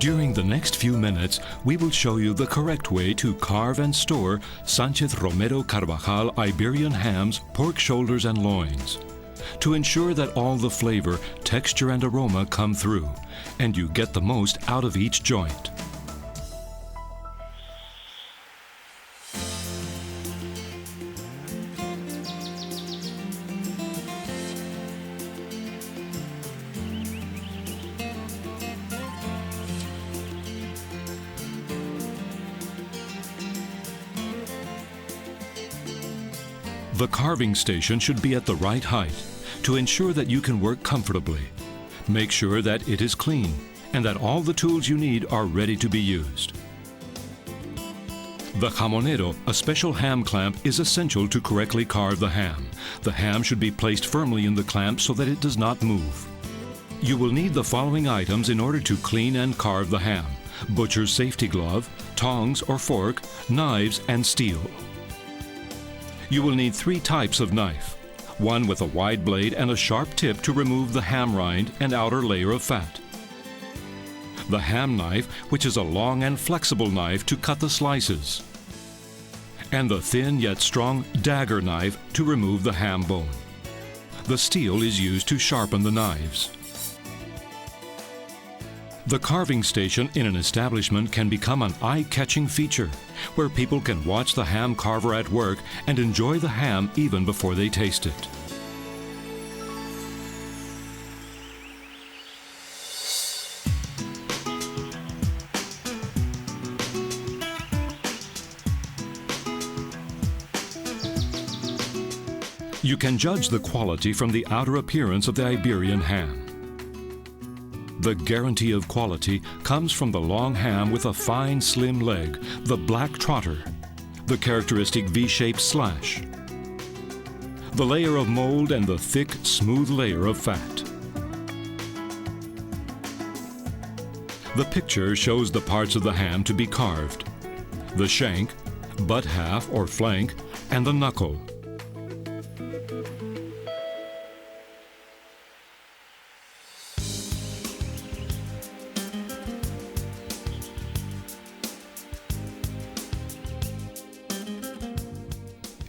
During the next few minutes, we will show you the correct way to carve and store Sánchez Romero Carvajal Iberian hams, pork shoulders and loins, to ensure that all the flavor, texture and aroma come through, and you get the most out of each joint. The carving station should be at the right height to ensure that you can work comfortably. Make sure that it is clean and that all the tools you need are ready to be used. The jamonero, a special ham clamp, is essential to correctly carve the ham. The ham should be placed firmly in the clamp so that it does not move. You will need the following items in order to clean and carve the ham: butcher's safety glove, tongs or fork, knives and steel. You will need 3 types of knife, one with a wide blade and a sharp tip to remove the ham rind and outer layer of fat. The ham knife, which is a long and flexible knife to cut the slices. And the thin yet strong dagger knife to remove the ham bone. The steel is used to sharpen the knives. The carving station in an establishment can become an eye-catching feature, where people can watch the ham carver at work and enjoy the ham even before they taste it. You can judge the quality from the outer appearance of the Iberian ham. The guarantee of quality comes from the long ham with a fine, slim leg, the black trotter, the characteristic V-shaped slash, the layer of mold and the thick, smooth layer of fat. The picture shows the parts of the ham to be carved: the shank, butt half or flank, and the knuckle.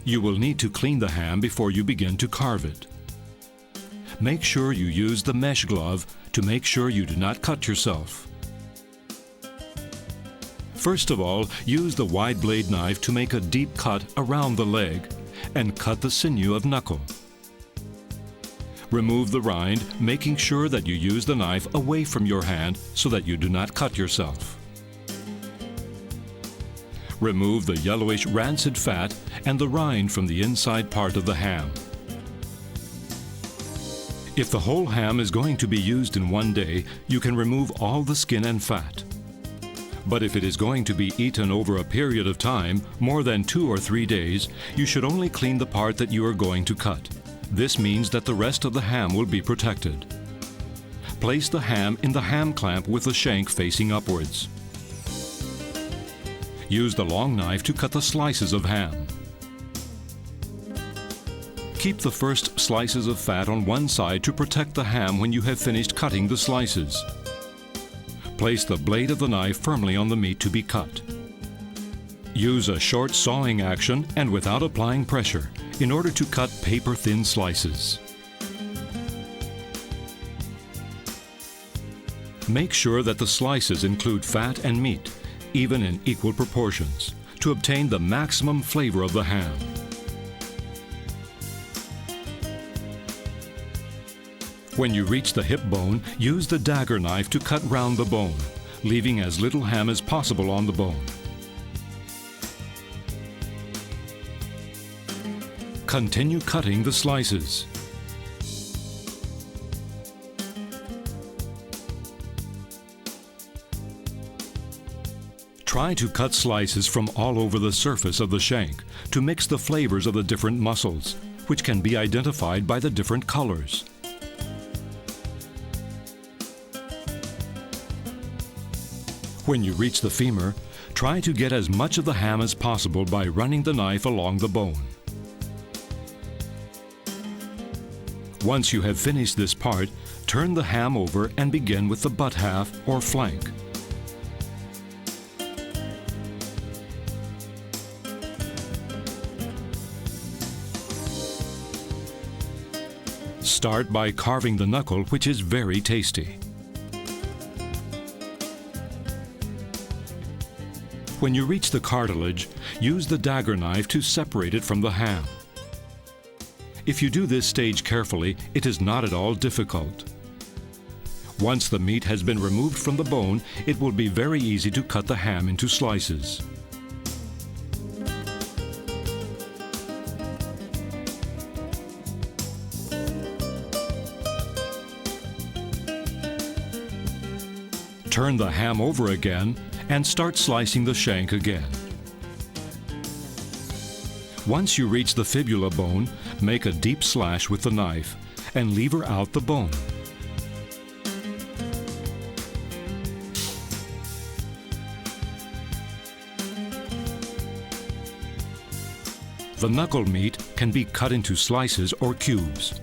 You will need to clean the ham before you begin to carve it. Make sure you use the mesh glove to make sure you do not cut yourself. First of all, use the wide blade knife to make a deep cut around the leg and cut the sinew of knuckle. Remove the rind, making sure that you use the knife away from your hand so that you do not cut yourself. Remove the yellowish rancid fat and the rind from the inside part of the ham. If the whole ham is going to be used in one day, you can remove all the skin and fat. But if it is going to be eaten over a period of time, more than 2 or 3 days, you should only clean the part that you are going to cut. This means that the rest of the ham will be protected. Place the ham in the ham clamp with the shank facing upwards. Use the long knife to cut the slices of ham. Keep the first slices of fat on one side to protect the ham when you have finished cutting the slices. Place the blade of the knife firmly on the meat to be cut. Use a short sawing action and without applying pressure in order to cut paper-thin slices. Make sure that the slices include fat and meat, even in equal proportions, to obtain the maximum flavor of the ham. When you reach the hip bone, use the dagger knife to cut round the bone, leaving as little ham as possible on the bone. Continue cutting the slices. Try to cut slices from all over the surface of the shank to mix the flavors of the different muscles, which can be identified by the different colors. When you reach the femur, try to get as much of the ham as possible by running the knife along the bone. Once you have finished this part, turn the ham over and begin with the butt half or flank. Start by carving the knuckle, which is very tasty. When you reach the cartilage, use the dagger knife to separate it from the ham. If you do this stage carefully, it is not at all difficult. Once the meat has been removed from the bone, it will be very easy to cut the ham into slices. Turn the ham over again and start slicing the shank again. Once you reach the fibula bone, make a deep slash with the knife and lever out the bone. The knuckle meat can be cut into slices or cubes.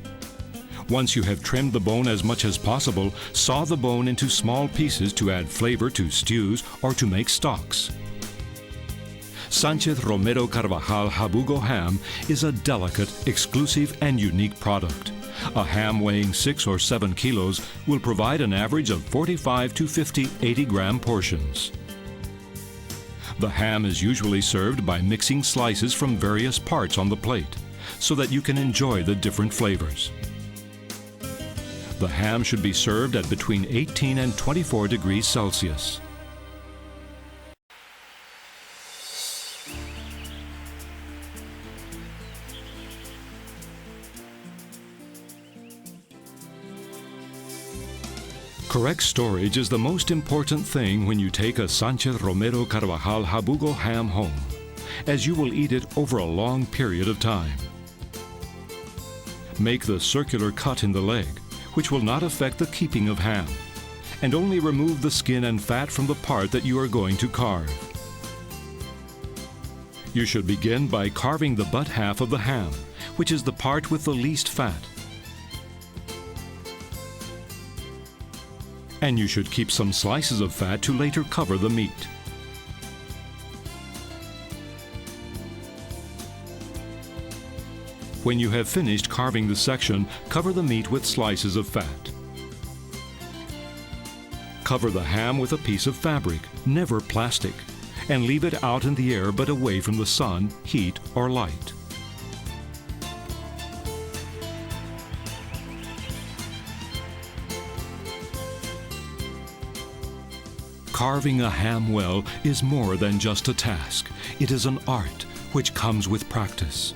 Once you have trimmed the bone as much as possible, saw the bone into small pieces to add flavor to stews or to make stocks. Sánchez Romero Carvajal Jabugo ham is a delicate, exclusive, and unique product. A ham weighing 6 or 7 kilos will provide an average of 45 to 50 80-gram portions. The ham is usually served by mixing slices from various parts on the plate, so that you can enjoy the different flavors. The ham should be served at between 18 and 24 degrees Celsius. Correct storage is the most important thing when you take a Sánchez Romero Carvajal Jabugo ham home, as you will eat it over a long period of time. Make the circular cut in the leg, which will not affect the keeping of ham, and only remove the skin and fat from the part that you are going to carve. You should begin by carving the butt half of the ham, which is the part with the least fat. And you should keep some slices of fat to later cover the meat. When you have finished carving the section, cover the meat with slices of fat. Cover the ham with a piece of fabric, never plastic, and leave it out in the air but away from the sun, heat, or light. Carving a ham well is more than just a task. It is an art which comes with practice.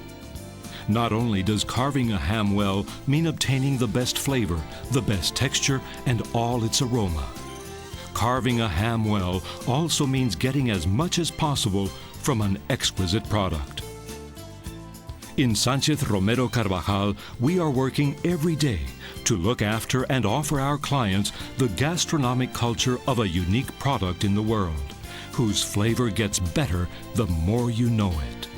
Not only does carving a ham well mean obtaining the best flavor, the best texture, and all its aroma. Carving a ham well also means getting as much as possible from an exquisite product. In Sánchez Romero Carvajal, we are working every day to look after and offer our clients the gastronomic culture of a unique product in the world, whose flavor gets better the more you know it.